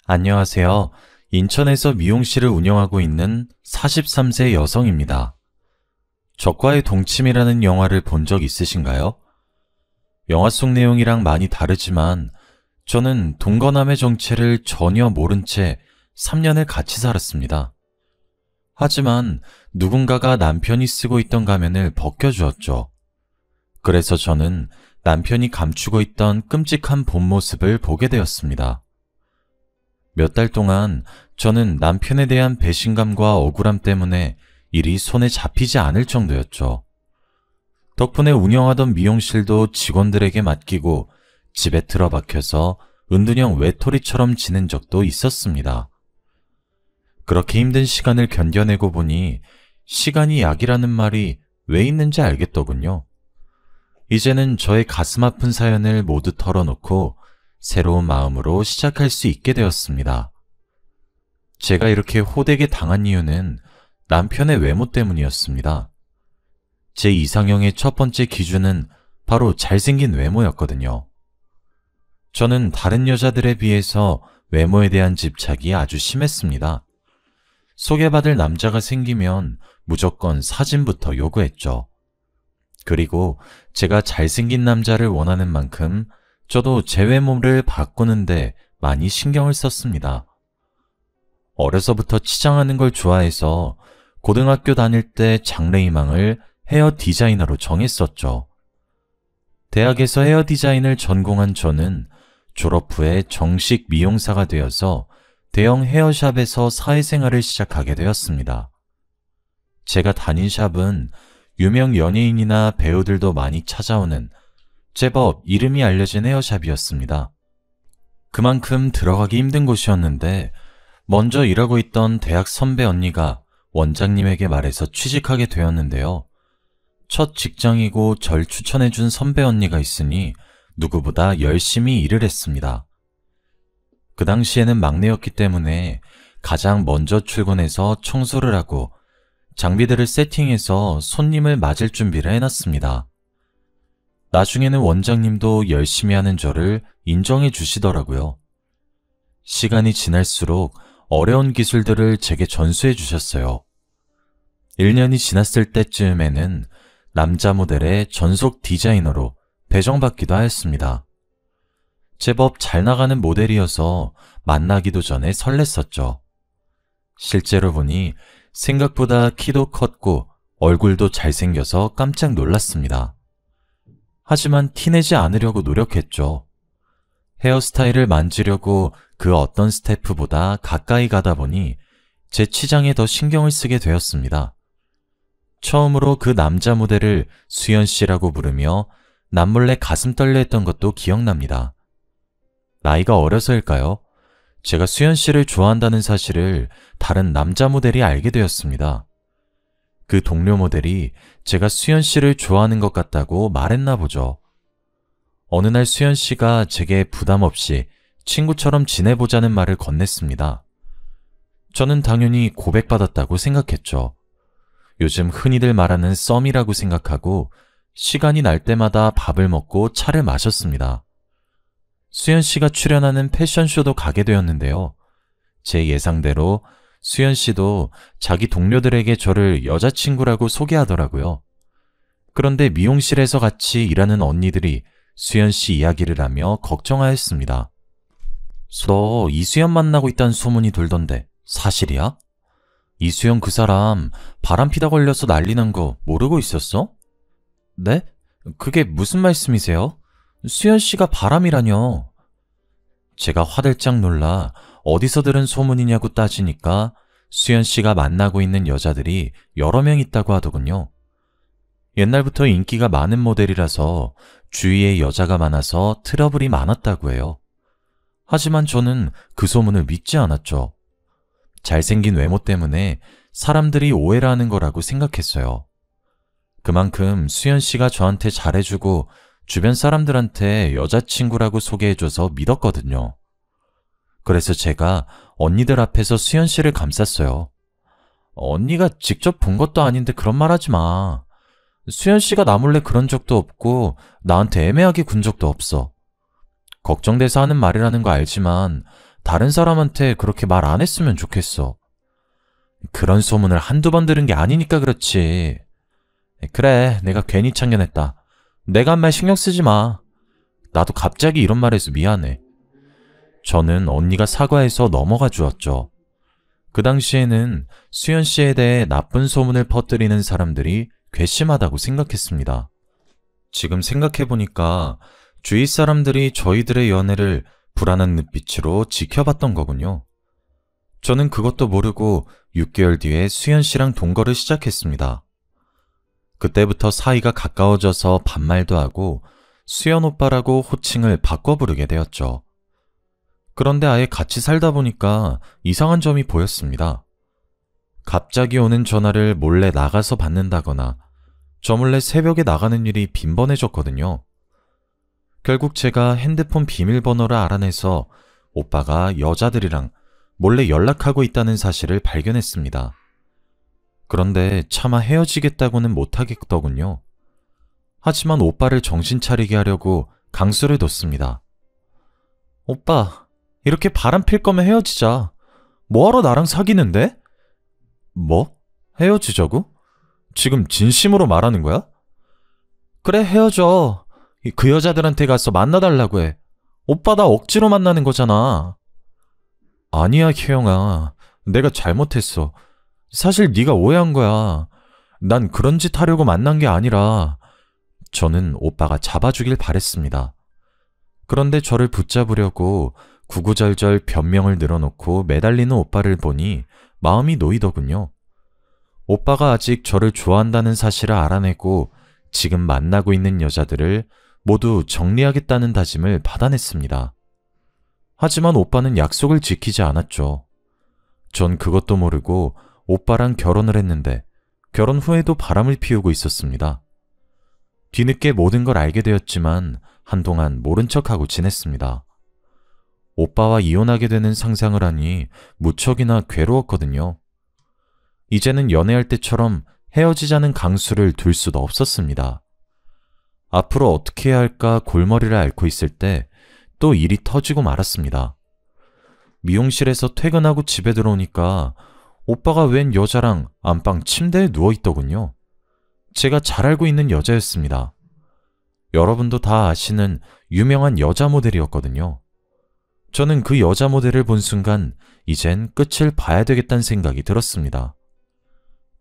안녕하세요. 인천에서 미용실을 운영하고 있는 43세 여성입니다. 적과의 동침이라는 영화를 본 적 있으신가요? 영화 속 내용이랑 많이 다르지만 저는 동거남의 정체를 전혀 모른 채 3년을 같이 살았습니다. 하지만 누군가가 남편이 쓰고 있던 가면을 벗겨주었죠. 그래서 저는 남편이 감추고 있던 끔찍한 본 모습을 보게 되었습니다. 몇 달 동안 저는 남편에 대한 배신감과 억울함 때문에 일이 손에 잡히지 않을 정도였죠. 덕분에 운영하던 미용실도 직원들에게 맡기고 집에 틀어박혀서 은둔형 외톨이처럼 지낸 적도 있었습니다. 그렇게 힘든 시간을 견뎌내고 보니 시간이 약이라는 말이 왜 있는지 알겠더군요. 이제는 저의 가슴 아픈 사연을 모두 털어놓고 새로운 마음으로 시작할 수 있게 되었습니다. 제가 이렇게 호되게 당한 이유는 남편의 외모 때문이었습니다. 제 이상형의 첫 번째 기준은 바로 잘생긴 외모였거든요. 저는 다른 여자들에 비해서 외모에 대한 집착이 아주 심했습니다. 소개받을 남자가 생기면 무조건 사진부터 요구했죠. 그리고 제가 잘생긴 남자를 원하는 만큼 저도 제 외모를 바꾸는데 많이 신경을 썼습니다. 어려서부터 치장하는 걸 좋아해서 고등학교 다닐 때 장래희망을 헤어 디자이너로 정했었죠. 대학에서 헤어 디자인을 전공한 저는 졸업 후에 정식 미용사가 되어서 대형 헤어샵에서 사회생활을 시작하게 되었습니다. 제가 다닌 샵은 유명 연예인이나 배우들도 많이 찾아오는 제법 이름이 알려진 헤어샵이었습니다. 그만큼 들어가기 힘든 곳이었는데 먼저 일하고 있던 대학 선배 언니가 원장님에게 말해서 취직하게 되었는데요. 첫 직장이고 절 추천해준 선배 언니가 있으니 누구보다 열심히 일을 했습니다. 그 당시에는 막내였기 때문에 가장 먼저 출근해서 청소를 하고 장비들을 세팅해서 손님을 맞을 준비를 해놨습니다. 나중에는 원장님도 열심히 하는 저를 인정해 주시더라고요. 시간이 지날수록 어려운 기술들을 제게 전수해 주셨어요. 1년이 지났을 때쯤에는 남자 모델의 전속 디자이너로 배정받기도 하였습니다. 제법 잘 나가는 모델이어서 만나기도 전에 설렜었죠. 실제로 보니 생각보다 키도 컸고 얼굴도 잘생겨서 깜짝 놀랐습니다. 하지만 티내지 않으려고 노력했죠. 헤어스타일을 만지려고 그 어떤 스태프보다 가까이 가다 보니 제 치장에 더 신경을 쓰게 되었습니다. 처음으로 그 남자 모델을 수연 씨라고 부르며 남몰래 가슴 떨려 했던 것도 기억납니다. 나이가 어려서일까요? 제가 수연 씨를 좋아한다는 사실을 다른 남자 모델이 알게 되었습니다. 그 동료 모델이 제가 수연 씨를 좋아하는 것 같다고 말했나 보죠. 어느 날 수연 씨가 제게 부담 없이 친구처럼 지내보자는 말을 건넸습니다. 저는 당연히 고백받았다고 생각했죠. 요즘 흔히들 말하는 썸이라고 생각하고 시간이 날 때마다 밥을 먹고 차를 마셨습니다. 수연 씨가 출연하는 패션쇼도 가게 되었는데요. 제 예상대로 수연 씨도 자기 동료들에게 저를 여자친구라고 소개하더라고요. 그런데 미용실에서 같이 일하는 언니들이 수연 씨 이야기를 하며 걱정하였습니다. 너 이수연 만나고 있다는 소문이 돌던데 사실이야? 이수연 그 사람 바람 피다 걸려서 난리 난 거 모르고 있었어? 네? 그게 무슨 말씀이세요? 수연 씨가 바람이라뇨. 제가 화들짝 놀라 어디서 들은 소문이냐고 따지니까 수연 씨가 만나고 있는 여자들이 여러 명 있다고 하더군요. 옛날부터 인기가 많은 모델이라서 주위에 여자가 많아서 트러블이 많았다고 해요. 하지만 저는 그 소문을 믿지 않았죠. 잘생긴 외모 때문에 사람들이 오해를 하는 거라고 생각했어요. 그만큼 수연 씨가 저한테 잘해주고 주변 사람들한테 여자친구라고 소개해줘서 믿었거든요. 그래서 제가 언니들 앞에서 수연 씨를 감쌌어요. 언니가 직접 본 것도 아닌데 그런 말 하지 마. 수연 씨가 나 몰래 그런 적도 없고 나한테 애매하게 군 적도 없어. 걱정돼서 하는 말이라는 거 알지만 다른 사람한테 그렇게 말 안 했으면 좋겠어. 그런 소문을 한두 번 들은 게 아니니까 그렇지. 그래, 내가 괜히 참견했다. 내가 한 말 신경 쓰지 마. 나도 갑자기 이런 말 해서 미안해. 저는 언니가 사과해서 넘어가 주었죠. 그 당시에는 수연 씨에 대해 나쁜 소문을 퍼뜨리는 사람들이 괘씸하다고 생각했습니다. 지금 생각해보니까 주위 사람들이 저희들의 연애를 불안한 눈빛으로 지켜봤던 거군요. 저는 그것도 모르고 6개월 뒤에 수연 씨랑 동거를 시작했습니다. 그때부터 사이가 가까워져서 반말도 하고 수연 오빠라고 호칭을 바꿔 부르게 되었죠. 그런데 아예 같이 살다 보니까 이상한 점이 보였습니다. 갑자기 오는 전화를 몰래 나가서 받는다거나 저 몰래 새벽에 나가는 일이 빈번해졌거든요. 결국 제가 핸드폰 비밀번호를 알아내서 오빠가 여자들이랑 몰래 연락하고 있다는 사실을 발견했습니다. 그런데 차마 헤어지겠다고는 못하겠더군요. 하지만 오빠를 정신 차리게 하려고 강수를 뒀습니다. 오빠, 이렇게 바람 필 거면 헤어지자. 뭐하러 나랑 사귀는데? 뭐? 헤어지자고? 지금 진심으로 말하는 거야? 그래, 헤어져. 그 여자들한테 가서 만나달라고 해. 오빠 나 억지로 만나는 거잖아. 아니야, 희영아. 내가 잘못했어. 사실 네가 오해한 거야. 난 그런 짓 하려고 만난 게 아니라. 저는 오빠가 잡아주길 바랬습니다. 그런데 저를 붙잡으려고 구구절절 변명을 늘어놓고 매달리는 오빠를 보니 마음이 놓이더군요. 오빠가 아직 저를 좋아한다는 사실을 알아내고 지금 만나고 있는 여자들을 모두 정리하겠다는 다짐을 받아냈습니다. 하지만 오빠는 약속을 지키지 않았죠. 전 그것도 모르고 오빠랑 결혼을 했는데 결혼 후에도 바람을 피우고 있었습니다. 뒤늦게 모든 걸 알게 되었지만 한동안 모른 척하고 지냈습니다. 오빠와 이혼하게 되는 상상을 하니 무척이나 괴로웠거든요. 이제는 연애할 때처럼 헤어지자는 강수를 둘 수도 없었습니다. 앞으로 어떻게 해야 할까 골머리를 앓고 있을 때 또 일이 터지고 말았습니다. 미용실에서 퇴근하고 집에 들어오니까 오빠가 웬 여자랑 안방 침대에 누워있더군요. 제가 잘 알고 있는 여자였습니다. 여러분도 다 아시는 유명한 여자 모델이었거든요. 저는 그 여자 모델을 본 순간 이젠 끝을 봐야 되겠다는 생각이 들었습니다.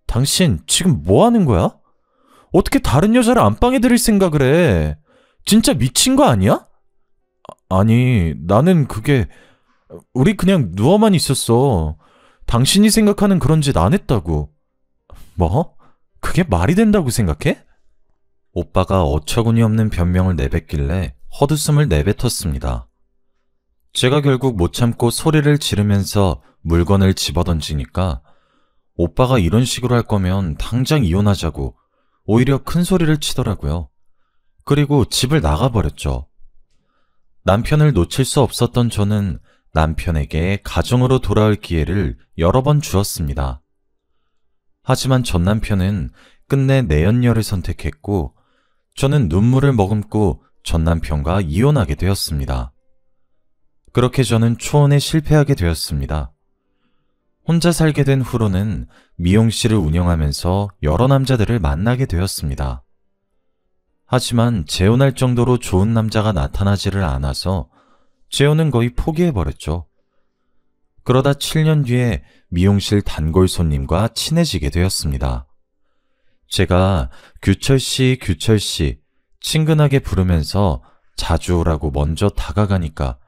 당신 지금 뭐 하는 거야? 어떻게 다른 여자를 안방에 들일 생각을 해? 진짜 미친 거 아니야? 아니, 나는 우리 그냥 누워만 있었어. 당신이 생각하는 그런 짓 안 했다고. 뭐? 그게 말이 된다고 생각해? 오빠가 어처구니 없는 변명을 내뱉길래 헛웃음을 내뱉었습니다. 제가 결국 못 참고 소리를 지르면서 물건을 집어던지니까 오빠가 이런 식으로 할 거면 당장 이혼하자고 오히려 큰 소리를 치더라고요. 그리고 집을 나가버렸죠. 남편을 놓칠 수 없었던 저는 남편에게 가정으로 돌아올 기회를 여러 번 주었습니다. 하지만 전 남편은 끝내 내연녀를 선택했고 저는 눈물을 머금고 전 남편과 이혼하게 되었습니다. 그렇게 저는 초혼에 실패하게 되었습니다. 혼자 살게 된 후로는 미용실을 운영하면서 여러 남자들을 만나게 되었습니다. 하지만 재혼할 정도로 좋은 남자가 나타나지를 않아서 재혼은 거의 포기해버렸죠. 그러다 7년 뒤에 미용실 단골 손님과 친해지게 되었습니다. 제가 규철씨, 규철씨 친근하게 부르면서 자주 오라고 먼저 다가가니까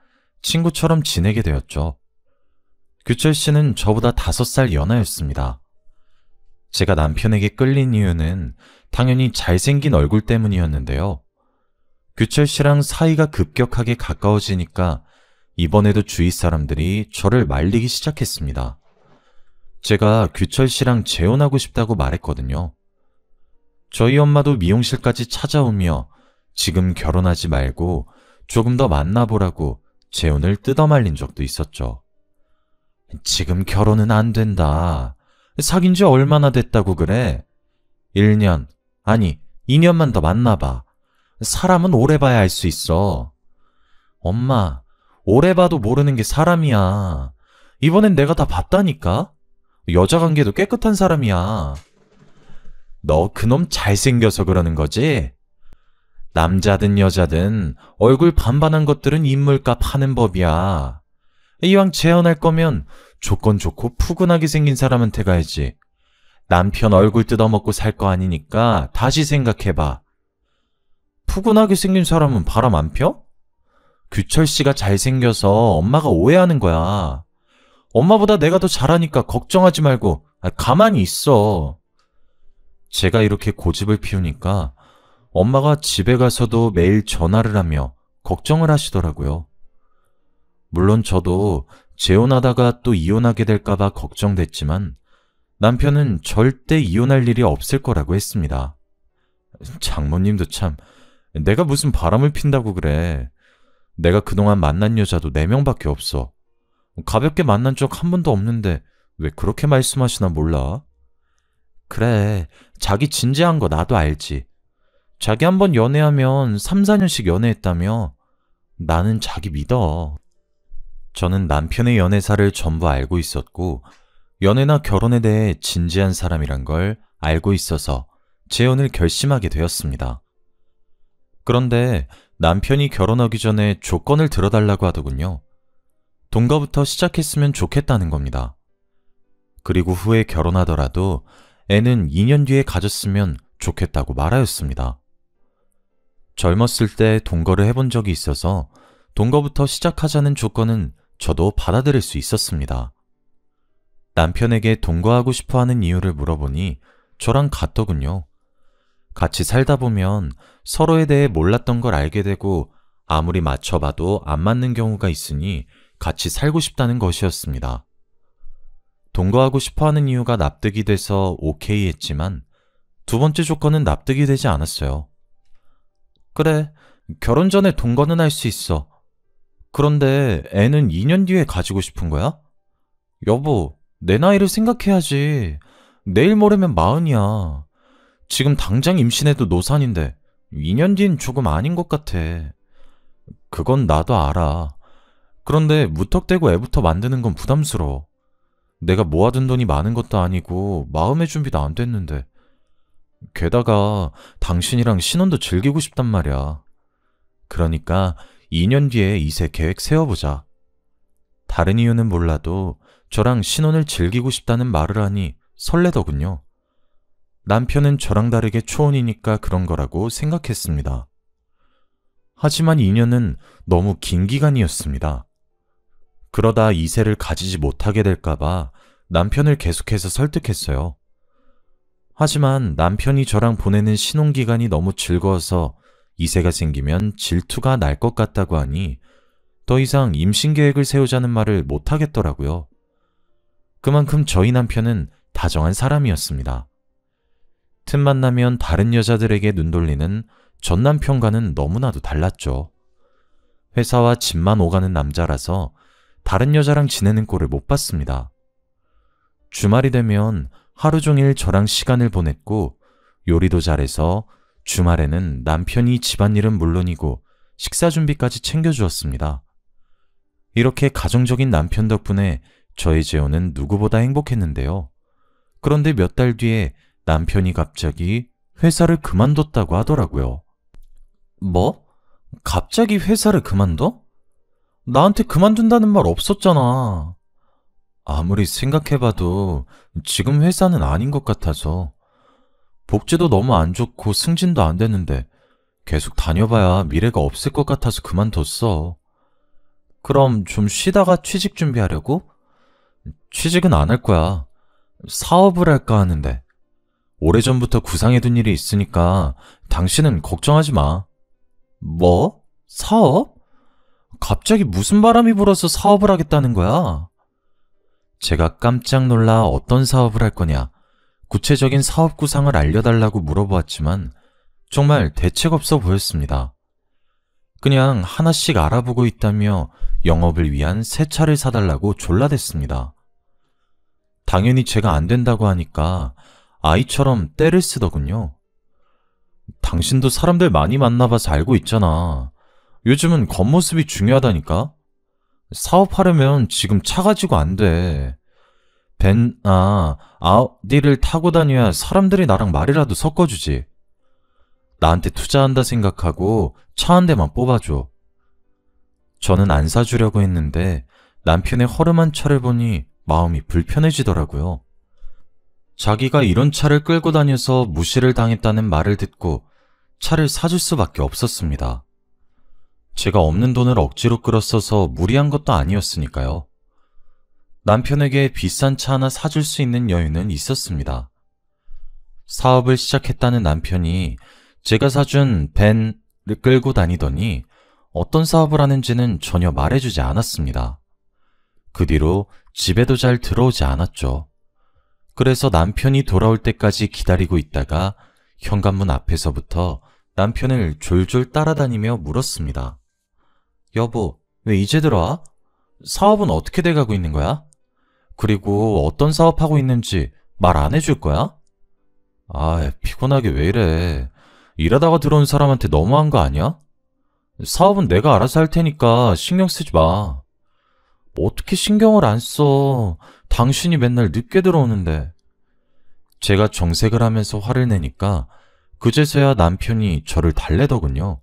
친구처럼 지내게 되었죠. 규철씨는 저보다 5살 연하였습니다. 제가 남편에게 끌린 이유는 당연히 잘생긴 얼굴 때문이었는데요. 규철씨랑 사이가 급격하게 가까워지니까 이번에도 주위 사람들이 저를 말리기 시작했습니다. 제가 규철씨랑 재혼하고 싶다고 말했거든요. 저희 엄마도 미용실까지 찾아오며 지금 결혼하지 말고 조금 더 만나보라고 재혼을 뜯어말린 적도 있었죠. 지금 결혼은 안 된다. 사귄 지 얼마나 됐다고 그래? 1년, 아니 2년만 더 만나봐. 사람은 오래 봐야 알 수 있어. 엄마, 오래 봐도 모르는 게 사람이야. 이번엔 내가 다 봤다니까? 여자 관계도 깨끗한 사람이야. 너 그놈 잘생겨서 그러는 거지? 남자든 여자든 얼굴 반반한 것들은 인물값 하는 법이야. 이왕 재혼할 거면 조건 좋고 푸근하게 생긴 사람한테 가야지. 남편 얼굴 뜯어먹고 살 거 아니니까 다시 생각해봐. 푸근하게 생긴 사람은 바람 안 펴? 규철 씨가 잘생겨서 엄마가 오해하는 거야. 엄마보다 내가 더 잘하니까 걱정하지 말고 가만히 있어. 제가 이렇게 고집을 피우니까 엄마가 집에 가서도 매일 전화를 하며 걱정을 하시더라고요. 물론 저도 재혼하다가 또 이혼하게 될까봐 걱정됐지만 남편은 절대 이혼할 일이 없을 거라고 했습니다. 장모님도 참, 내가 무슨 바람을 핀다고 그래. 내가 그동안 만난 여자도 4명밖에 없어. 가볍게 만난 적 한 번도 없는데 왜 그렇게 말씀하시나 몰라. 그래, 자기 진지한 거 나도 알지. 자기 한번 연애하면 3, 4년씩 연애했다며. 나는 자기 믿어. 저는 남편의 연애사를 전부 알고 있었고 연애나 결혼에 대해 진지한 사람이란 걸 알고 있어서 재혼을 결심하게 되었습니다. 그런데 남편이 결혼하기 전에 조건을 들어달라고 하더군요. 동거부터 시작했으면 좋겠다는 겁니다. 그리고 후에 결혼하더라도 애는 2년 뒤에 가졌으면 좋겠다고 말하였습니다. 젊었을 때 동거를 해본 적이 있어서 동거부터 시작하자는 조건은 저도 받아들일 수 있었습니다. 남편에게 동거하고 싶어하는 이유를 물어보니 저랑 같더군요. 같이 살다 보면 서로에 대해 몰랐던 걸 알게 되고 아무리 맞춰봐도 안 맞는 경우가 있으니 같이 살고 싶다는 것이었습니다. 동거하고 싶어하는 이유가 납득이 돼서 오케이 했지만 두 번째 조건은 납득이 되지 않았어요. 그래, 결혼 전에 동거는 할 수 있어. 그런데 애는 2년 뒤에 가지고 싶은 거야? 여보, 내 나이를 생각해야지. 내일 모레면 40이야. 지금 당장 임신해도 노산인데 2년 뒤엔 조금 아닌 것 같아. 그건 나도 알아. 그런데 무턱대고 애부터 만드는 건 부담스러워. 내가 모아둔 돈이 많은 것도 아니고 마음의 준비도 안 됐는데. 게다가 당신이랑 신혼도 즐기고 싶단 말이야. 그러니까 2년 뒤에 이세 계획 세워보자. 다른 이유는 몰라도 저랑 신혼을 즐기고 싶다는 말을 하니 설레더군요. 남편은 저랑 다르게 초혼이니까 그런 거라고 생각했습니다. 하지만 2년은 너무 긴 기간이었습니다. 그러다 이세를 가지지 못하게 될까봐 남편을 계속해서 설득했어요. 하지만 남편이 저랑 보내는 신혼기간이 너무 즐거워서 이세가 생기면 질투가 날 것 같다고 하니 더 이상 임신 계획을 세우자는 말을 못하겠더라고요. 그만큼 저희 남편은 다정한 사람이었습니다. 틈만 나면 다른 여자들에게 눈 돌리는 전 남편과는 너무나도 달랐죠. 회사와 집만 오가는 남자라서 다른 여자랑 지내는 꼴을 못 봤습니다. 주말이 되면 하루 종일 저랑 시간을 보냈고 요리도 잘해서 주말에는 남편이 집안일은 물론이고 식사 준비까지 챙겨주었습니다. 이렇게 가정적인 남편 덕분에 저의 재혼은 누구보다 행복했는데요. 그런데 몇 달 뒤에 남편이 갑자기 회사를 그만뒀다고 하더라고요. 뭐? 갑자기 회사를 그만둬? 나한테 그만둔다는 말 없었잖아. 아무리 생각해봐도 지금 회사는 아닌 것 같아서. 복지도 너무 안 좋고 승진도 안 되는데 계속 다녀봐야 미래가 없을 것 같아서 그만뒀어. 그럼 좀 쉬다가 취직 준비하려고? 취직은 안 할 거야. 사업을 할까 하는데. 오래전부터 구상해둔 일이 있으니까 당신은 걱정하지 마. 뭐? 사업? 갑자기 무슨 바람이 불어서 사업을 하겠다는 거야? 제가 깜짝 놀라 어떤 사업을 할 거냐, 구체적인 사업 구상을 알려달라고 물어보았지만 정말 대책 없어 보였습니다. 그냥 하나씩 알아보고 있다며 영업을 위한 새 차를 사달라고 졸라댔습니다. 당연히 제가 안 된다고 하니까 아이처럼 떼를 쓰더군요. 당신도 사람들 많이 만나봐서 알고 있잖아. 요즘은 겉모습이 중요하다니까? 사업하려면 지금 차 가지고 안 돼. 아우디를 타고 다녀야 사람들이 나랑 말이라도 섞어주지. 나한테 투자한다 생각하고 차 한 대만 뽑아줘. 저는 안 사주려고 했는데 남편의 허름한 차를 보니 마음이 불편해지더라고요. 자기가 이런 차를 끌고 다녀서 무시를 당했다는 말을 듣고 차를 사줄 수밖에 없었습니다. 제가 없는 돈을 억지로 끌어써서 무리한 것도 아니었으니까요. 남편에게 비싼 차 하나 사줄 수 있는 여유는 있었습니다. 사업을 시작했다는 남편이 제가 사준 벤을 끌고 다니더니 어떤 사업을 하는지는 전혀 말해주지 않았습니다. 그 뒤로 집에도 잘 들어오지 않았죠. 그래서 남편이 돌아올 때까지 기다리고 있다가 현관문 앞에서부터 남편을 졸졸 따라다니며 물었습니다. 여보, 왜 이제 들어와? 사업은 어떻게 돼가고 있는 거야? 그리고 어떤 사업하고 있는지 말 안 해줄 거야? 피곤하게 왜 이래. 일하다가 들어온 사람한테 너무한 거 아니야? 사업은 내가 알아서 할 테니까 신경 쓰지 마. 어떻게 신경을 안 써? 당신이 맨날 늦게 들어오는데. 제가 정색을 하면서 화를 내니까 그제서야 남편이 저를 달래더군요.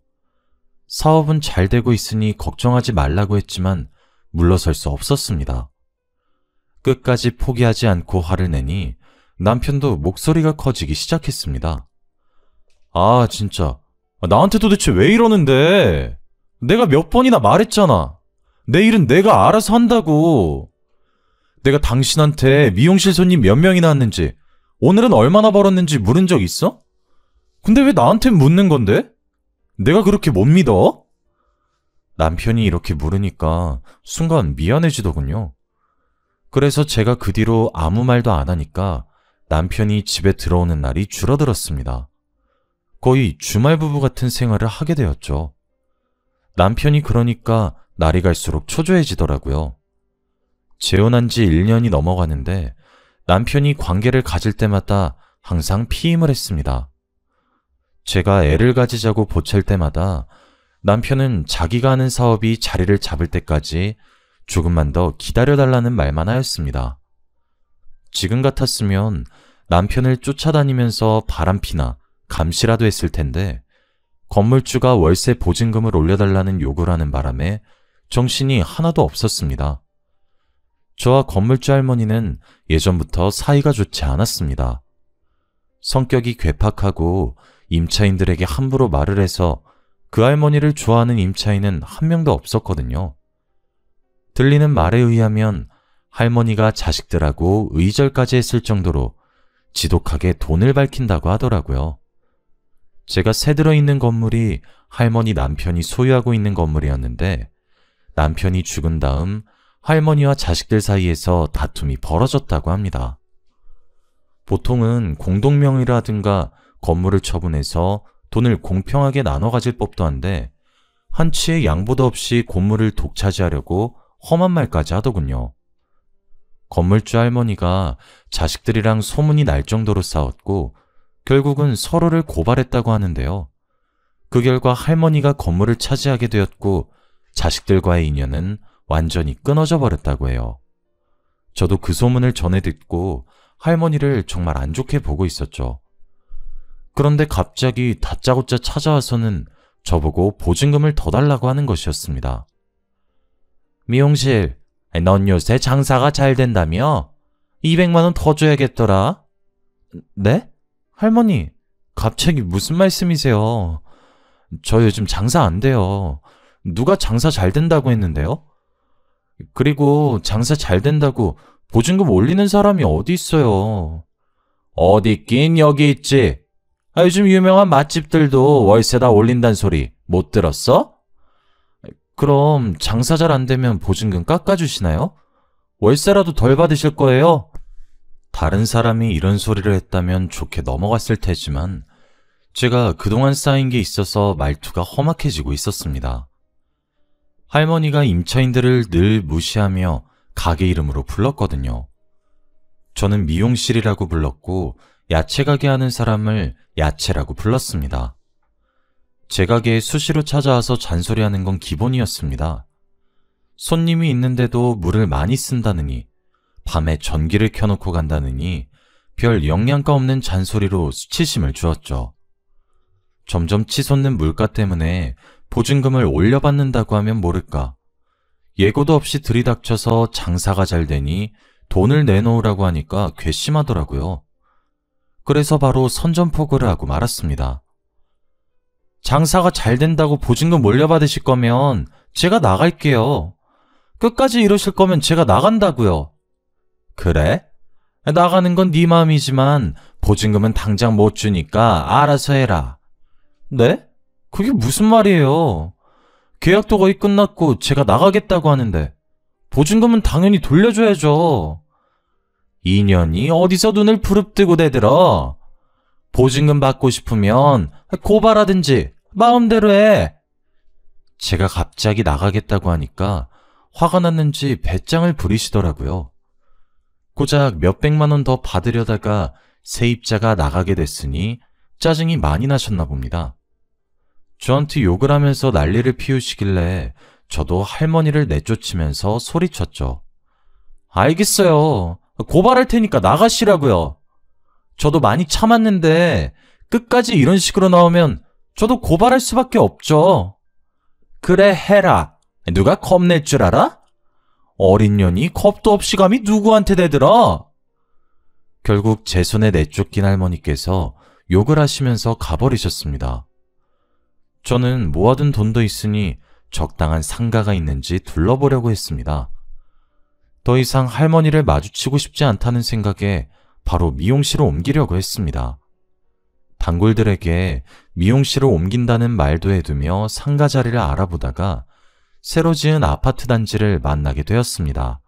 사업은 잘 되고 있으니 걱정하지 말라고 했지만 물러설 수 없었습니다. 끝까지 포기하지 않고 화를 내니 남편도 목소리가 커지기 시작했습니다. 진짜. 나한테 도대체 왜 이러는데? 내가 몇 번이나 말했잖아. 내 일은 내가 알아서 한다고. 내가 당신한테 미용실 손님 몇 명이나 왔는지, 오늘은 얼마나 벌었는지 물은 적 있어? 근데 왜 나한테 묻는 건데? 내가 그렇게 못 믿어? 남편이 이렇게 물으니까 순간 미안해지더군요. 그래서 제가 그 뒤로 아무 말도 안 하니까 남편이 집에 들어오는 날이 줄어들었습니다. 거의 주말 부부 같은 생활을 하게 되었죠. 남편이 그러니까 날이 갈수록 초조해지더라고요. 재혼한 지 1년이 넘어가는데 남편이 관계를 가질 때마다 항상 피임을 했습니다. 제가 애를 가지자고 보챌 때마다 남편은 자기가 하는 사업이 자리를 잡을 때까지 조금만 더 기다려달라는 말만 하였습니다. 지금 같았으면 남편을 쫓아다니면서 바람피나 감시라도 했을 텐데 건물주가 월세 보증금을 올려달라는 요구를 하는 바람에 정신이 하나도 없었습니다. 저와 건물주 할머니는 예전부터 사이가 좋지 않았습니다. 성격이 괴팍하고 임차인들에게 함부로 말을 해서 그 할머니를 좋아하는 임차인은 한 명도 없었거든요. 들리는 말에 의하면 할머니가 자식들하고 의절까지 했을 정도로 지독하게 돈을 밝힌다고 하더라고요. 제가 새들어 있는 건물이 할머니 남편이 소유하고 있는 건물이었는데 남편이 죽은 다음 할머니와 자식들 사이에서 다툼이 벌어졌다고 합니다. 보통은 공동명의라든가 건물을 처분해서 돈을 공평하게 나눠 가질 법도 한데 한치의 양보도 없이 건물을 독차지하려고 험한 말까지 하더군요. 건물주 할머니가 자식들이랑 소문이 날 정도로 싸웠고 결국은 서로를 고발했다고 하는데요. 그 결과 할머니가 건물을 차지하게 되었고 자식들과의 인연은 완전히 끊어져 버렸다고 해요. 저도 그 소문을 전해 듣고 할머니를 정말 안 좋게 보고 있었죠. 그런데 갑자기 다짜고짜 찾아와서는 저보고 보증금을 더 달라고 하는 것이었습니다. 미용실, 넌 요새 장사가 잘 된다며? 200만 원 더 줘야겠더라. 네? 할머니, 갑자기 무슨 말씀이세요? 저 요즘 장사 안 돼요. 누가 장사 잘 된다고 했는데요? 그리고 장사 잘 된다고 보증금 올리는 사람이 어디 있어요? 어디 있긴 여기 있지. 요즘 유명한 맛집들도 월세 다 올린다는 소리 못 들었어? 그럼 장사 잘 안 되면 보증금 깎아주시나요? 월세라도 덜 받으실 거예요? 다른 사람이 이런 소리를 했다면 좋게 넘어갔을 테지만 제가 그동안 쌓인 게 있어서 말투가 험악해지고 있었습니다. 할머니가 임차인들을 늘 무시하며 가게 이름으로 불렀거든요. 저는 미용실이라고 불렀고 야채 가게 하는 사람을 야채라고 불렀습니다. 제 가게에 수시로 찾아와서 잔소리하는 건 기본이었습니다. 손님이 있는데도 물을 많이 쓴다느니, 밤에 전기를 켜놓고 간다느니 별 영양가 없는 잔소리로 수치심을 주었죠. 점점 치솟는 물가 때문에 보증금을 올려받는다고 하면 모를까. 예고도 없이 들이닥쳐서 장사가 잘 되니 돈을 내놓으라고 하니까 괘씸하더라고요. 그래서 바로 선전포고를 하고 말았습니다. 장사가 잘 된다고 보증금 올려받으실 거면 제가 나갈게요. 끝까지 이러실 거면 제가 나간다고요. 그래? 나가는 건 네 마음이지만 보증금은 당장 못 주니까 알아서 해라. 네? 그게 무슨 말이에요? 계약도 거의 끝났고 제가 나가겠다고 하는데 보증금은 당연히 돌려줘야죠. 2년이 어디서 눈을 부릅뜨고 대들어. 보증금 받고 싶으면 고발하든지 마음대로 해. 제가 갑자기 나가겠다고 하니까 화가 났는지 배짱을 부리시더라고요. 고작 몇백만 원 더 받으려다가 세입자가 나가게 됐으니 짜증이 많이 나셨나 봅니다. 저한테 욕을 하면서 난리를 피우시길래 저도 할머니를 내쫓으면서 소리쳤죠. 알겠어요. 고발할 테니까 나가시라고요. 저도 많이 참았는데 끝까지 이런 식으로 나오면 저도 고발할 수밖에 없죠. 그래, 해라. 누가 겁낼 줄 알아? 어린 년이 겁도 없이 감히 누구한테 대들어? 결국 제 손에 내쫓긴 할머니께서 욕을 하시면서 가버리셨습니다. 저는 모아둔 돈도 있으니 적당한 상가가 있는지 둘러보려고 했습니다. 더 이상 할머니를 마주치고 싶지 않다는 생각에 바로 미용실을 옮기려고 했습니다. 단골들에게 미용실을 옮긴다는 말도 해두며 상가 자리를 알아보다가 새로 지은 아파트 단지를 만나게 되었습니다.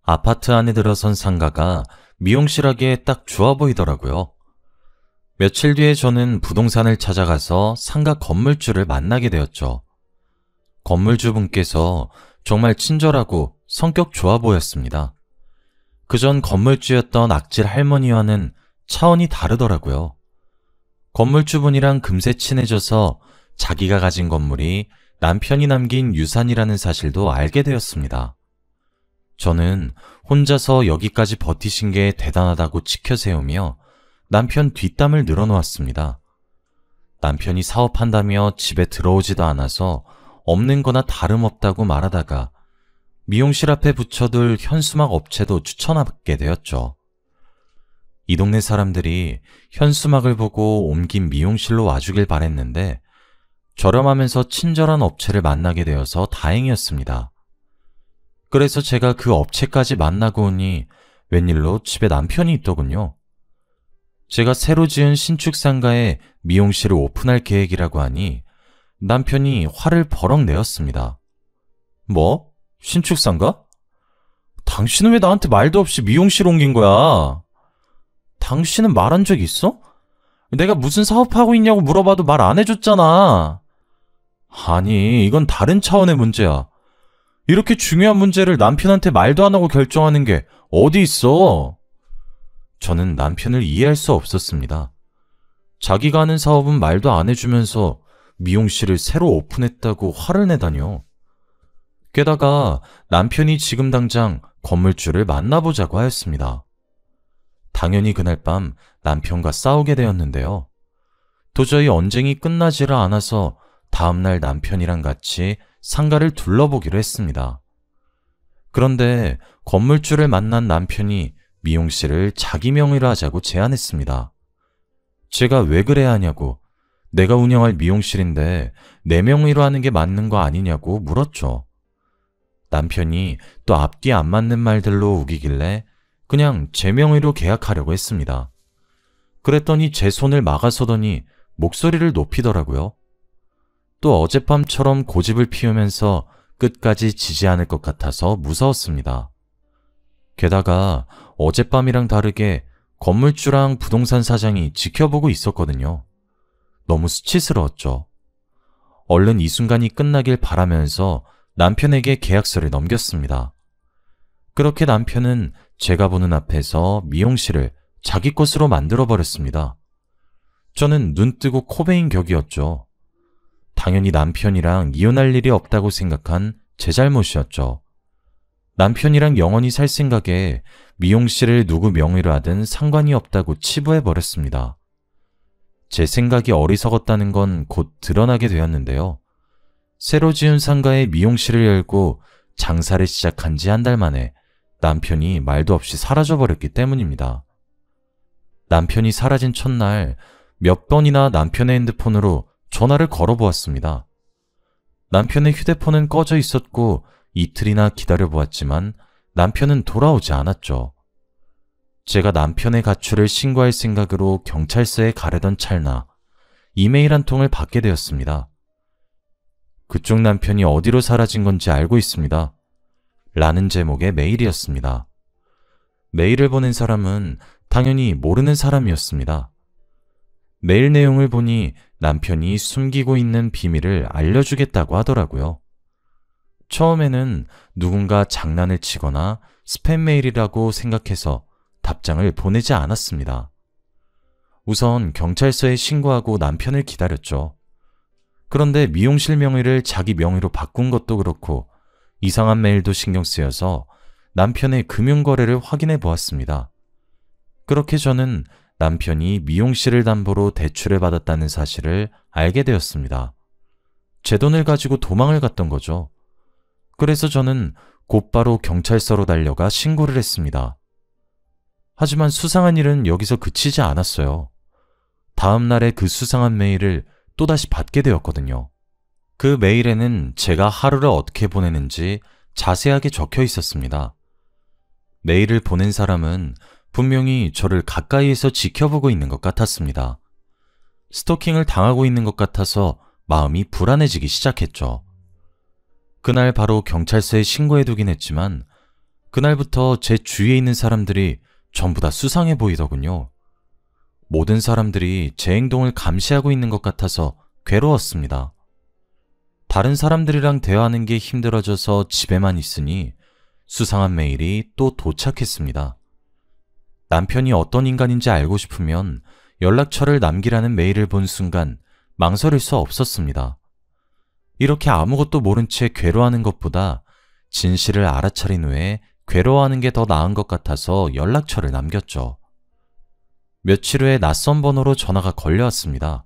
아파트 안에 들어선 상가가 미용실하기에 딱 좋아 보이더라고요. 며칠 뒤에 저는 부동산을 찾아가서 상가 건물주를 만나게 되었죠. 건물주분께서 정말 친절하고 성격 좋아 보였습니다. 그전 건물주였던 악질 할머니와는 차원이 다르더라고요. 건물주분이랑 금세 친해져서 자기가 가진 건물이 남편이 남긴 유산이라는 사실도 알게 되었습니다. 저는 혼자서 여기까지 버티신 게 대단하다고 치켜세우며 남편 뒷담을 늘어놓았습니다. 남편이 사업한다며 집에 들어오지도 않아서 없는 거나 다름없다고 말하다가 미용실 앞에 붙여둘 현수막 업체도 추천하게 되었죠. 이 동네 사람들이 현수막을 보고 옮긴 미용실로 와주길 바랬는데 저렴하면서 친절한 업체를 만나게 되어서 다행이었습니다. 그래서 제가 그 업체까지 만나고 오니 웬일로 집에 남편이 있더군요. 제가 새로 지은 신축 상가에 미용실을 오픈할 계획이라고 하니 남편이 화를 버럭 내었습니다. 뭐? 신축 상가? 당신은 왜 나한테 말도 없이 미용실 옮긴 거야? 당신은 말한 적 있어? 내가 무슨 사업하고 있냐고 물어봐도 말 안 해줬잖아. 아니, 이건 다른 차원의 문제야. 이렇게 중요한 문제를 남편한테 말도 안 하고 결정하는 게 어디 있어? 저는 남편을 이해할 수 없었습니다. 자기가 하는 사업은 말도 안 해주면서 미용실을 새로 오픈했다고 화를 내다뇨. 게다가 남편이 지금 당장 건물주를 만나보자고 하였습니다. 당연히 그날 밤 남편과 싸우게 되었는데요. 도저히 언쟁이 끝나지를 않아서 다음날 남편이랑 같이 상가를 둘러보기로 했습니다. 그런데 건물주를 만난 남편이 미용실을 자기 명의로 하자고 제안했습니다. 제가 왜 그래야 하냐고, 내가 운영할 미용실인데 내 명의로 하는 게 맞는 거 아니냐고 물었죠. 남편이 또 앞뒤 안 맞는 말들로 우기길래 그냥 제 명의로 계약하려고 했습니다. 그랬더니 제 손을 막아서더니 목소리를 높이더라고요. 또 어젯밤처럼 고집을 피우면서 끝까지 지지 않을 것 같아서 무서웠습니다. 게다가 어젯밤이랑 다르게 건물주랑 부동산 사장이 지켜보고 있었거든요. 너무 수치스러웠죠. 얼른 이 순간이 끝나길 바라면서 남편에게 계약서를 넘겼습니다. 그렇게 남편은 제가 보는 앞에서 미용실을 자기 것으로 만들어버렸습니다. 저는 눈 뜨고 코 베인 격이었죠. 당연히 남편이랑 이혼할 일이 없다고 생각한 제 잘못이었죠. 남편이랑 영원히 살 생각에 미용실을 누구 명의로 하든 상관이 없다고 치부해버렸습니다. 제 생각이 어리석었다는 건 곧 드러나게 되었는데요. 새로 지은 상가에 미용실을 열고 장사를 시작한 지 한 달 만에 남편이 말도 없이 사라져버렸기 때문입니다. 남편이 사라진 첫날 몇 번이나 남편의 핸드폰으로 전화를 걸어보았습니다. 남편의 휴대폰은 꺼져 있었고 이틀이나 기다려보았지만 남편은 돌아오지 않았죠. 제가 남편의 가출을 신고할 생각으로 경찰서에 가려던 찰나 이메일 한 통을 받게 되었습니다. 그쪽 남편이 어디로 사라진 건지 알고 있습니다. 라는 제목의 메일이었습니다. 메일을 보낸 사람은 당연히 모르는 사람이었습니다. 메일 내용을 보니 남편이 숨기고 있는 비밀을 알려주겠다고 하더라고요. 처음에는 누군가 장난을 치거나 스팸 메일이라고 생각해서 답장을 보내지 않았습니다. 우선 경찰서에 신고하고 남편을 기다렸죠. 그런데 미용실 명의를 자기 명의로 바꾼 것도 그렇고 이상한 메일도 신경 쓰여서 남편의 금융거래를 확인해 보았습니다. 그렇게 저는 남편이 미용실을 담보로 대출을 받았다는 사실을 알게 되었습니다. 제 돈을 가지고 도망을 갔던 거죠. 그래서 저는 곧바로 경찰서로 달려가 신고를 했습니다. 하지만 수상한 일은 여기서 그치지 않았어요. 다음 날에 그 수상한 메일을 또다시 받게 되었거든요. 그 메일에는 제가 하루를 어떻게 보내는지 자세하게 적혀 있었습니다. 메일을 보낸 사람은 분명히 저를 가까이에서 지켜보고 있는 것 같았습니다. 스토킹을 당하고 있는 것 같아서 마음이 불안해지기 시작했죠. 그날 바로 경찰서에 신고해두긴 했지만 그날부터 제 주위에 있는 사람들이 전부 다 수상해 보이더군요. 모든 사람들이 제 행동을 감시하고 있는 것 같아서 괴로웠습니다. 다른 사람들이랑 대화하는 게 힘들어져서 집에만 있으니 수상한 메일이 또 도착했습니다. 남편이 어떤 인간인지 알고 싶으면 연락처를 남기라는 메일을 본 순간 망설일 수 없었습니다. 이렇게 아무것도 모른 채 괴로워하는 것보다 진실을 알아차린 후에 괴로워하는 게 더 나은 것 같아서 연락처를 남겼죠. 며칠 후에 낯선 번호로 전화가 걸려왔습니다.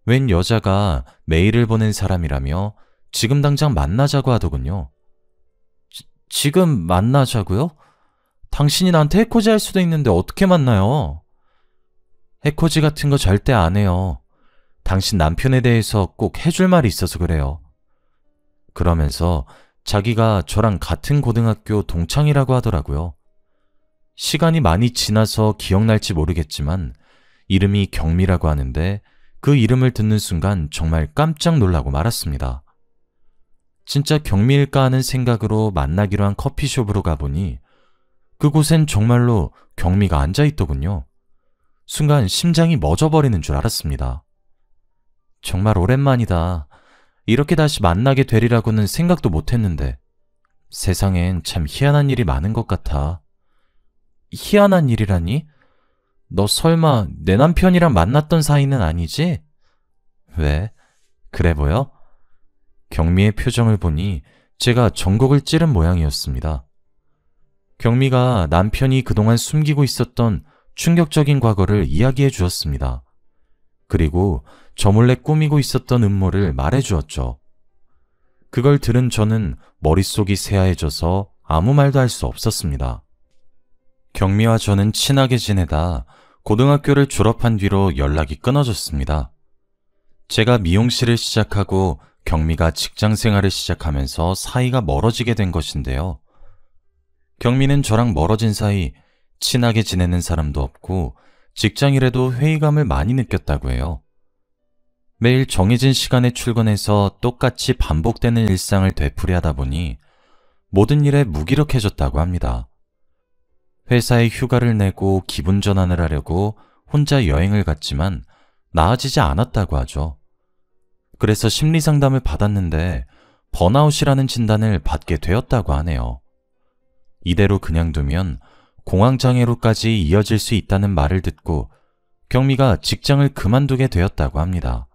웬 여자가 메일을 보낸 사람이라며 지금 당장 만나자고 하더군요. 지금 만나자고요? 당신이 나한테 해코지 할 수도 있는데 어떻게 만나요? 해코지 같은 거 절대 안 해요. 당신 남편에 대해서 꼭 해줄 말이 있어서 그래요. 그러면서 자기가 저랑 같은 고등학교 동창이라고 하더라고요. 시간이 많이 지나서 기억날지 모르겠지만 이름이 경미라고 하는데 그 이름을 듣는 순간 정말 깜짝 놀라고 말았습니다. 진짜 경미일까 하는 생각으로 만나기로 한 커피숍으로 가보니 그곳엔 정말로 경미가 앉아있더군요. 순간 심장이 멎어버리는 줄 알았습니다. 정말 오랜만이다. 이렇게 다시 만나게 되리라고는 생각도 못했는데 세상엔 참 희한한 일이 많은 것 같아. 희한한 일이라니? 너 설마 내 남편이랑 만났던 사이는 아니지? 왜? 그래 보여? 경미의 표정을 보니 제가 전곡을 찌른 모양이었습니다. 경미가 남편이 그동안 숨기고 있었던 충격적인 과거를 이야기해 주었습니다. 그리고 저 몰래 꾸미고 있었던 음모를 말해 주었죠. 그걸 들은 저는 머릿속이 새하얘져서 아무 말도 할 수 없었습니다. 경미와 저는 친하게 지내다 고등학교를 졸업한 뒤로 연락이 끊어졌습니다. 제가 미용실을 시작하고 경미가 직장 생활을 시작하면서 사이가 멀어지게 된 것인데요. 경미는 저랑 멀어진 사이 친하게 지내는 사람도 없고 직장일에도 회의감을 많이 느꼈다고 해요. 매일 정해진 시간에 출근해서 똑같이 반복되는 일상을 되풀이하다 보니 모든 일에 무기력해졌다고 합니다. 회사에 휴가를 내고 기분 전환을 하려고 혼자 여행을 갔지만 나아지지 않았다고 하죠. 그래서 심리상담을 받았는데 번아웃이라는 진단을 받게 되었다고 하네요. 이대로 그냥 두면 공황장애로까지 이어질 수 있다는 말을 듣고 경미가 직장을 그만두게 되었다고 합니다.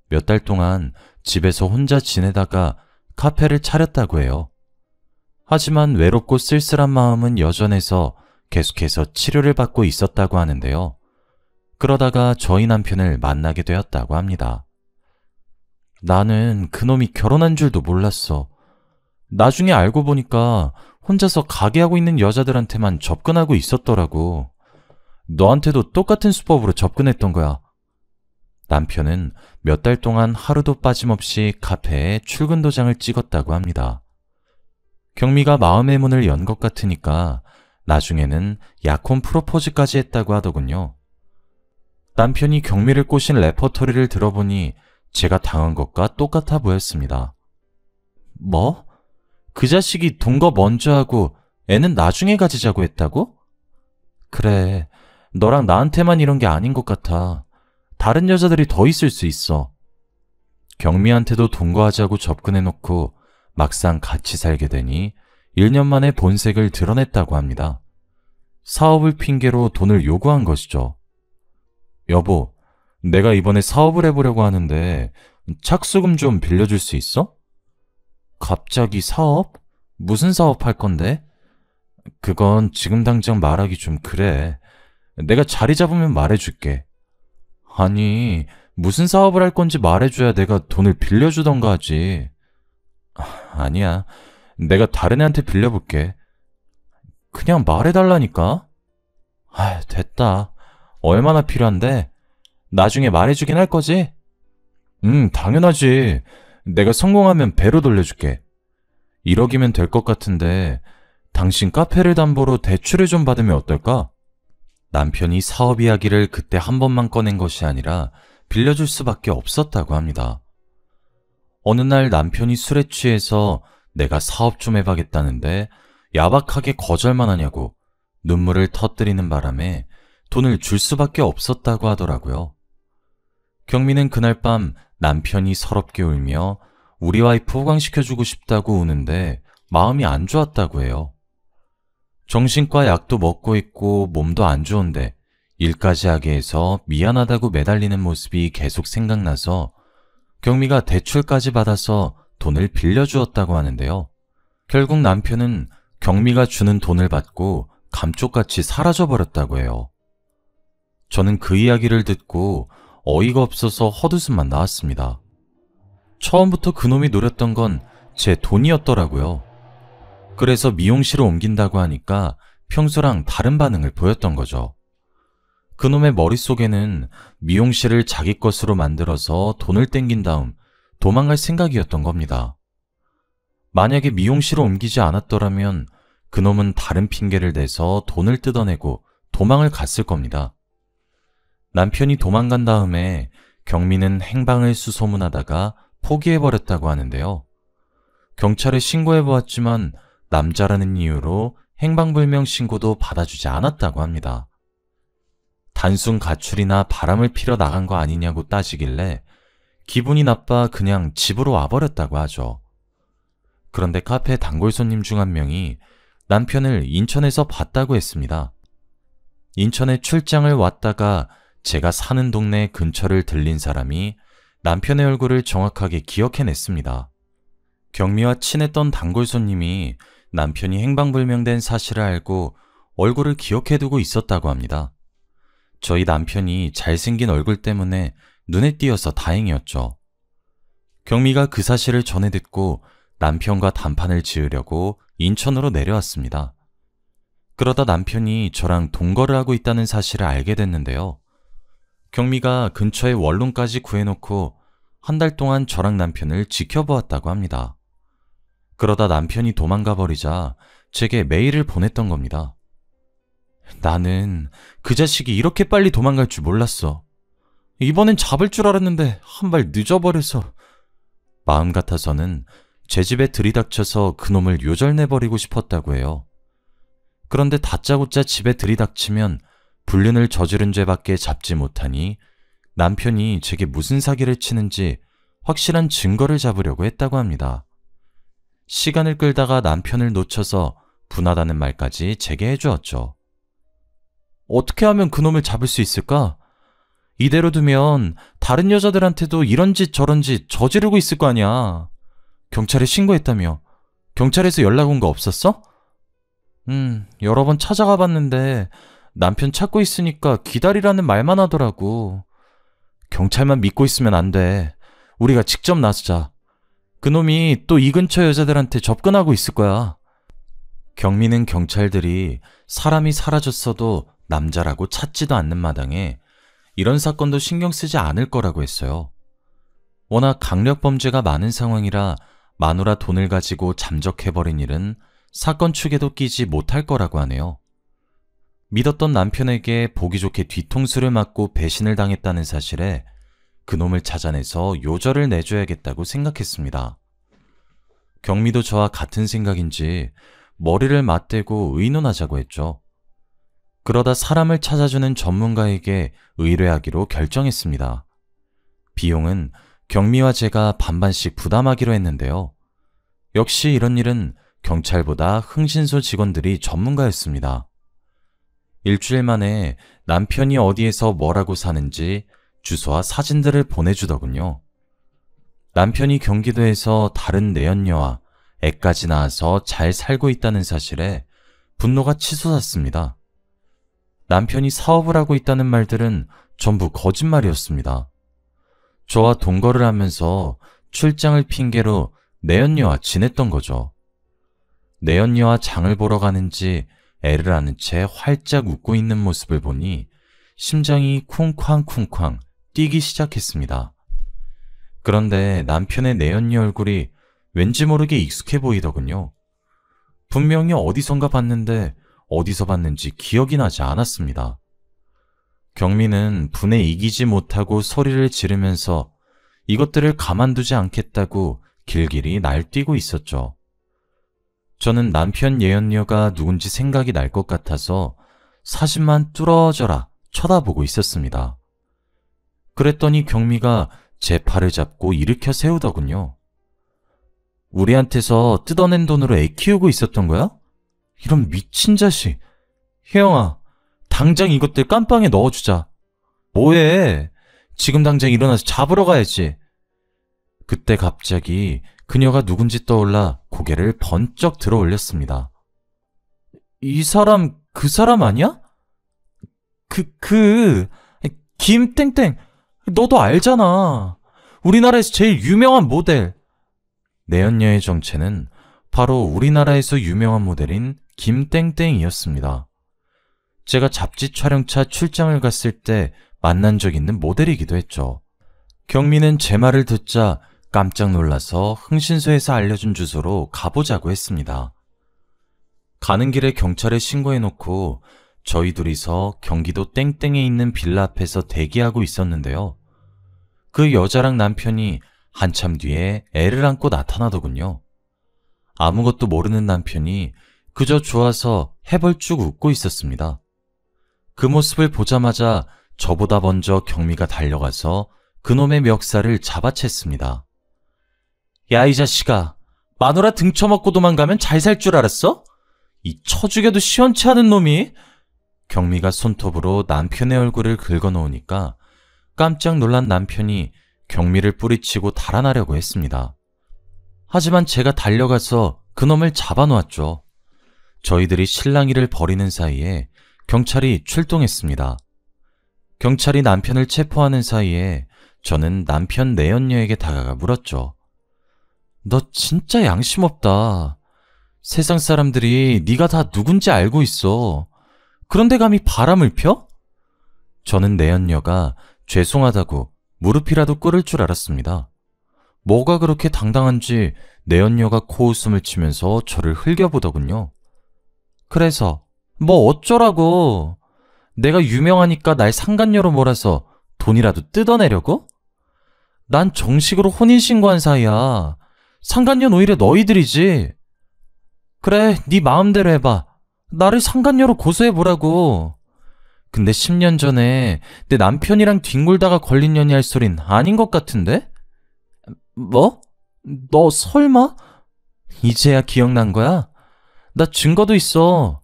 몇 달 동안 집에서 혼자 지내다가 카페를 차렸다고 해요. 하지만 외롭고 쓸쓸한 마음은 여전해서 계속해서 치료를 받고 있었다고 하는데요. 그러다가 저희 남편을 만나게 되었다고 합니다. 나는 그놈이 결혼한 줄도 몰랐어. 나중에 알고 보니까 혼자서 가게하고 있는 여자들한테만 접근하고 있었더라고. 너한테도 똑같은 수법으로 접근했던 거야. 남편은 몇 달 동안 하루도 빠짐없이 카페에 출근 도장을 찍었다고 합니다. 경미가 마음의 문을 연 것 같으니까 나중에는 약혼 프로포즈까지 했다고 하더군요. 남편이 경미를 꼬신 레퍼토리를 들어보니 제가 당한 것과 똑같아 보였습니다. 뭐? 그 자식이 동거 먼저 하고 애는 나중에 가지자고 했다고? 그래, 너랑 나한테만 이런 게 아닌 것 같아. 다른 여자들이 더 있을 수 있어. 경미한테도 동거하자고 접근해놓고 막상 같이 살게 되니 1년 만에 본색을 드러냈다고 합니다. 사업을 핑계로 돈을 요구한 것이죠. 여보, 내가 이번에 사업을 해보려고 하는데 착수금 좀 빌려줄 수 있어? 갑자기 사업? 무슨 사업 할 건데? 그건 지금 당장 말하기 좀 그래. 내가 자리 잡으면 말해줄게. 아니, 무슨 사업을 할 건지 말해줘야 내가 돈을 빌려주던가 하지. 아니야, 내가 다른 애한테 빌려볼게. 그냥 말해달라니까. 됐다. 얼마나 필요한데? 나중에 말해주긴 할 거지? 당연하지. 내가 성공하면 배로 돌려줄게. 1억이면 될 것 같은데 당신 카페를 담보로 대출을 좀 받으면 어떨까? 남편이 사업 이야기를 그때 한 번만 꺼낸 것이 아니라 빌려줄 수밖에 없었다고 합니다. 어느 날 남편이 술에 취해서 내가 사업 좀 해봐겠다는데 야박하게 거절만 하냐고 눈물을 터뜨리는 바람에 돈을 줄 수밖에 없었다고 하더라고요. 경미는 그날 밤 남편이 서럽게 울며 우리 와이프 호강시켜주고 싶다고 우는데 마음이 안 좋았다고 해요. 정신과 약도 먹고 있고 몸도 안 좋은데 일까지 하게 해서 미안하다고 매달리는 모습이 계속 생각나서 경미가 대출까지 받아서 돈을 빌려주었다고 하는데요. 결국 남편은 경미가 주는 돈을 받고 감쪽같이 사라져버렸다고 해요. 저는 그 이야기를 듣고 어이가 없어서 헛웃음만 나왔습니다. 처음부터 그놈이 노렸던 건 제 돈이었더라고요. 그래서 미용실을 옮긴다고 하니까 평소랑 다른 반응을 보였던 거죠. 그놈의 머릿속에는 미용실을 자기 것으로 만들어서 돈을 땡긴 다음 도망갈 생각이었던 겁니다. 만약에 미용실을 옮기지 않았더라면 그놈은 다른 핑계를 대서 돈을 뜯어내고 도망을 갔을 겁니다. 남편이 도망간 다음에 경미는 행방을 수소문하다가 포기해버렸다고 하는데요. 경찰에 신고해보았지만 남자라는 이유로 행방불명 신고도 받아주지 않았다고 합니다. 단순 가출이나 바람을 피러 나간 거 아니냐고 따지길래 기분이 나빠 그냥 집으로 와버렸다고 하죠. 그런데 카페 단골 손님 중 한 명이 남편을 인천에서 봤다고 했습니다. 인천에 출장을 왔다가 제가 사는 동네 근처를 들린 사람이 남편의 얼굴을 정확하게 기억해냈습니다. 경미와 친했던 단골 손님이 남편이 행방불명된 사실을 알고 얼굴을 기억해두고 있었다고 합니다. 저희 남편이 잘생긴 얼굴 때문에 눈에 띄어서 다행이었죠. 경미가 그 사실을 전해 듣고 남편과 단판을 지으려고 인천으로 내려왔습니다. 그러다 남편이 저랑 동거를 하고 있다는 사실을 알게 됐는데요. 경미가 근처에 원룸까지 구해놓고 한 달 동안 저랑 남편을 지켜보았다고 합니다. 그러다 남편이 도망가 버리자 제게 메일을 보냈던 겁니다. 나는 그 자식이 이렇게 빨리 도망갈 줄 몰랐어. 이번엔 잡을 줄 알았는데 한 발 늦어버려서. 마음 같아서는 제 집에 들이닥쳐서 그놈을 요절내버리고 싶었다고 해요. 그런데 다짜고짜 집에 들이닥치면 불륜을 저지른 죄밖에 잡지 못하니 남편이 제게 무슨 사기를 치는지 확실한 증거를 잡으려고 했다고 합니다. 시간을 끌다가 남편을 놓쳐서 분하다는 말까지 제게 해주었죠. 어떻게 하면 그놈을 잡을 수 있을까? 이대로 두면 다른 여자들한테도 이런 짓 저런 짓 저지르고 있을 거 아니야. 경찰에 신고했다며. 경찰에서 연락 온 거 없었어? 여러 번 찾아가 봤는데 남편 찾고 있으니까 기다리라는 말만 하더라고. 경찰만 믿고 있으면 안 돼. 우리가 직접 나서자. 그놈이 또 이 근처 여자들한테 접근하고 있을 거야. 경미는 경찰들이 사람이 사라졌어도 남자라고 찾지도 않는 마당에 이런 사건도 신경 쓰지 않을 거라고 했어요. 워낙 강력 범죄가 많은 상황이라 마누라 돈을 가지고 잠적해버린 일은 사건 축에도 끼지 못할 거라고 하네요. 믿었던 남편에게 보기 좋게 뒤통수를 맞고 배신을 당했다는 사실에 그놈을 찾아내서 요절을 내줘야겠다고 생각했습니다. 경미도 저와 같은 생각인지 머리를 맞대고 의논하자고 했죠. 그러다 사람을 찾아주는 전문가에게 의뢰하기로 결정했습니다. 비용은 경미와 제가 반반씩 부담하기로 했는데요. 역시 이런 일은 경찰보다 흥신소 직원들이 전문가였습니다. 일주일 만에 남편이 어디에서 뭐라고 사는지 주소와 사진들을 보내주더군요. 남편이 경기도에서 다른 내연녀와 애까지 낳아서 잘 살고 있다는 사실에 분노가 치솟았습니다. 남편이 사업을 하고 있다는 말들은 전부 거짓말이었습니다. 저와 동거를 하면서 출장을 핑계로 내연녀와 지냈던 거죠. 내연녀와 장을 보러 가는지 애를 안은 채 활짝 웃고 있는 모습을 보니 심장이 쿵쾅쿵쾅 뛰기 시작했습니다. 그런데 남편의 내연녀 얼굴이 왠지 모르게 익숙해 보이더군요. 분명히 어디선가 봤는데 어디서 봤는지 기억이 나지 않았습니다. 경미는 분에 이기지 못하고 소리를 지르면서 이것들을 가만두지 않겠다고 길길이 날뛰고 있었죠. 저는 남편 예연녀가 누군지 생각이 날 것 같아서 사진만 뚫어져라 쳐다보고 있었습니다. 그랬더니 경미가 제 팔을 잡고 일으켜 세우더군요. 우리한테서 뜯어낸 돈으로 애 키우고 있었던 거야? 이런 미친 자식. 혜영아, 당장 이것들 깜빵에 넣어주자. 뭐해? 지금 당장 일어나서 잡으러 가야지. 그때 갑자기 그녀가 누군지 떠올라 고개를 번쩍 들어 올렸습니다. 이 사람, 그 사람 아니야? 김땡땡, 너도 알잖아. 우리나라에서 제일 유명한 모델. 내연녀의 정체는 바로 우리나라에서 유명한 모델인 김땡땡이었습니다. 제가 잡지 촬영차 출장을 갔을 때 만난 적 있는 모델이기도 했죠. 경미는 제 말을 듣자 깜짝 놀라서 흥신소에서 알려준 주소로 가보자고 했습니다. 가는 길에 경찰에 신고해놓고 저희 둘이서 경기도 땡땡에 있는 빌라 앞에서 대기하고 있었는데요. 그 여자랑 남편이 한참 뒤에 애를 안고 나타나더군요. 아무것도 모르는 남편이 그저 좋아서 해벌쭉 웃고 있었습니다. 그 모습을 보자마자 저보다 먼저 경미가 달려가서 그놈의 멱살을 잡아챘습니다. 야, 이 자식아, 마누라 등쳐먹고 도망가면 잘 살 줄 알았어? 이 쳐죽여도 시원치 않은 놈이? 경미가 손톱으로 남편의 얼굴을 긁어놓으니까 깜짝 놀란 남편이 경미를 뿌리치고 달아나려고 했습니다. 하지만 제가 달려가서 그놈을 잡아놓았죠. 저희들이 실랑이를 벌이는 사이에 경찰이 출동했습니다. 경찰이 남편을 체포하는 사이에 저는 남편 내연녀에게 다가가 물었죠. 너 진짜 양심 없다. 세상 사람들이 네가 다 누군지 알고 있어. 그런데 감히 바람을 펴? 저는 내연녀가 죄송하다고 무릎이라도 꿇을 줄 알았습니다. 뭐가 그렇게 당당한지 내연녀가 코웃음을 치면서 저를 흘겨보더군요. 그래서 뭐 어쩌라고? 내가 유명하니까 날 상간녀로 몰아서 돈이라도 뜯어내려고? 난 정식으로 혼인신고한 사이야. 상간녀는 오히려 너희들이지. 그래, 네 마음대로 해봐. 나를 상간녀로 고소해보라고. 근데 10년 전에 내 남편이랑 뒹굴다가 걸린 년이 할 소린 아닌 것 같은데? 뭐? 너 설마? 이제야 기억난 거야? 나 증거도 있어.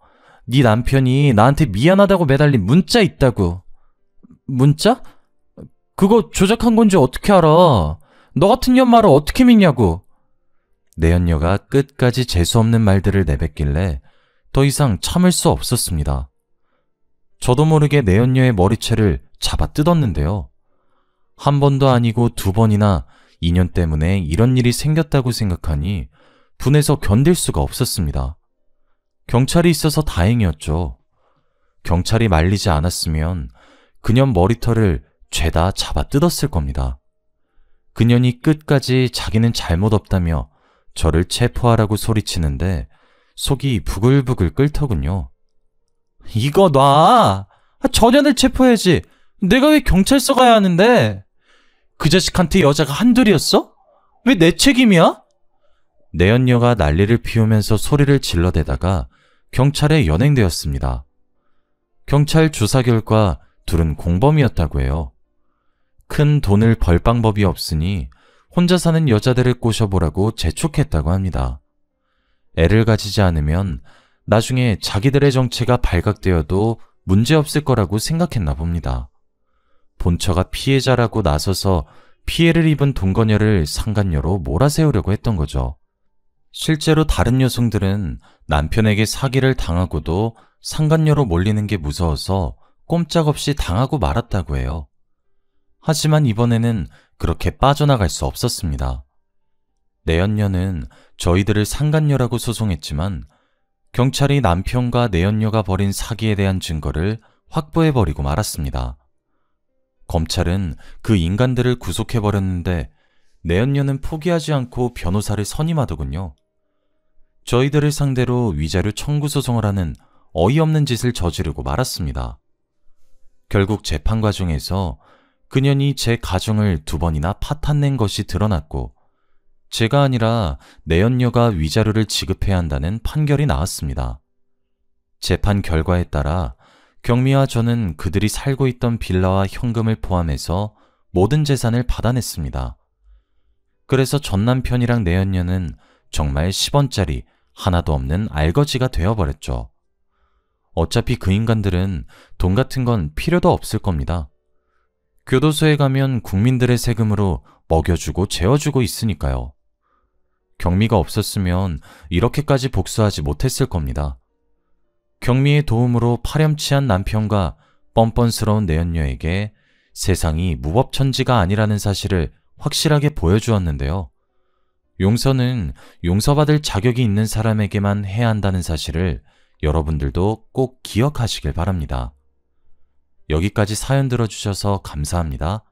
네 남편이 나한테 미안하다고 매달린 문자 있다고. 문자? 그거 조작한 건지 어떻게 알아? 너 같은 년 말을 어떻게 믿냐고. 내연녀가 끝까지 재수없는 말들을 내뱉길래 더 이상 참을 수 없었습니다. 저도 모르게 내연녀의 머리채를 잡아 뜯었는데요. 한 번도 아니고 두 번이나 인연 때문에 이런 일이 생겼다고 생각하니 분해서 견딜 수가 없었습니다. 경찰이 있어서 다행이었죠. 경찰이 말리지 않았으면 그년 머리털을 죄다 잡아 뜯었을 겁니다. 그년이 끝까지 자기는 잘못 없다며 저를 체포하라고 소리치는데 속이 부글부글 끓더군요. 이거 놔! 저 년을 체포해야지. 내가 왜 경찰서 가야 하는데? 그 자식한테 여자가 한둘이었어? 왜 내 책임이야? 내연녀가 난리를 피우면서 소리를 질러대다가 경찰에 연행되었습니다. 경찰 조사 결과 둘은 공범이었다고 해요. 큰 돈을 벌 방법이 없으니 혼자 사는 여자들을 꼬셔보라고 재촉했다고 합니다. 애를 가지지 않으면 나중에 자기들의 정체가 발각되어도 문제없을 거라고 생각했나 봅니다. 본처가 피해자라고 나서서 피해를 입은 동거녀를 상간녀로 몰아세우려고 했던 거죠. 실제로 다른 여성들은 남편에게 사기를 당하고도 상간녀로 몰리는 게 무서워서 꼼짝없이 당하고 말았다고 해요. 하지만 이번에는 그렇게 빠져나갈 수 없었습니다. 내연녀는 저희들을 상간녀라고 소송했지만 경찰이 남편과 내연녀가 벌인 사기에 대한 증거를 확보해버리고 말았습니다. 검찰은 그 인간들을 구속해버렸는데 내연녀는 포기하지 않고 변호사를 선임하더군요. 저희들을 상대로 위자료 청구 소송을 하는 어이없는 짓을 저지르고 말았습니다. 결국 재판 과정에서 그년이 제 가정을 2번이나 파탄낸 것이 드러났고 제가 아니라 내연녀가 위자료를 지급해야 한다는 판결이 나왔습니다. 재판 결과에 따라 경미와 저는 그들이 살고 있던 빌라와 현금을 포함해서 모든 재산을 받아냈습니다. 그래서 전 남편이랑 내연녀는 정말 10원짜리 하나도 없는 알거지가 되어버렸죠. 어차피 그 인간들은 돈 같은 건 필요도 없을 겁니다. 교도소에 가면 국민들의 세금으로 먹여주고 재워주고 있으니까요. 경미가 없었으면 이렇게까지 복수하지 못했을 겁니다. 경미의 도움으로 파렴치한 남편과 뻔뻔스러운 내연녀에게 세상이 무법천지가 아니라는 사실을 확실하게 보여주었는데요. 용서는 용서받을 자격이 있는 사람에게만 해야 한다는 사실을 여러분들도 꼭 기억하시길 바랍니다. 여기까지 사연 들어주셔서 감사합니다.